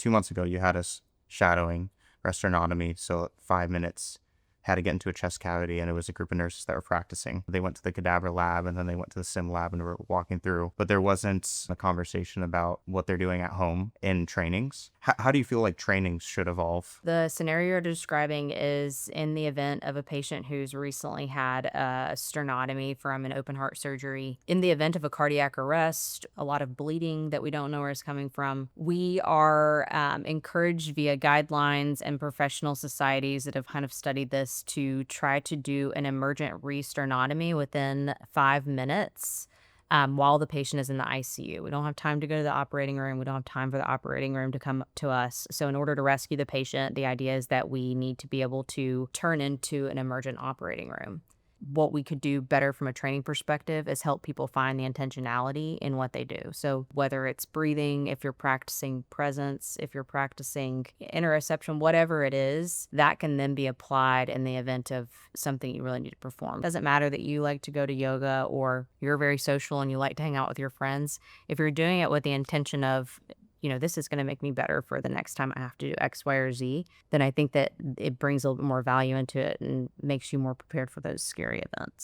2 months ago, you had us shadowing breast sternotomy. So 5 minutes, had to get into a chest cavity, and it was a group of nurses that were practicing. They went to the cadaver lab, and then they went to the sim lab and were walking through, but there wasn't a conversation about what they're doing at home in trainings. How do you feel like trainings should evolve? The scenario you're describing is in the event of a patient who's recently had a sternotomy from an open heart surgery. In the event of a cardiac arrest, a lot of bleeding that we don't know where it's coming from, we are encouraged via guidelines and professional societies that have kind of studied this to try to do an emergent re-sternotomy within 5 minutes. While the patient is in the ICU. We don't have time to go to the operating room. We don't have time for the operating room to come to us. So in order to rescue the patient, the idea is that we need to be able to turn into an emergent operating room. What we could do better from a training perspective is help people find the intentionality in what they do. So whether it's breathing, if you're practicing presence, if you're practicing interoception, whatever it is, that can then be applied in the event of something you really need to perform. It doesn't matter that you like to go to yoga or you're very social and you like to hang out with your friends. If you're doing it with the intention of, this is going to make me better for the next time I have to do X, Y, or Z, then I think that it brings a little bit more value into it and makes you more prepared for those scary events.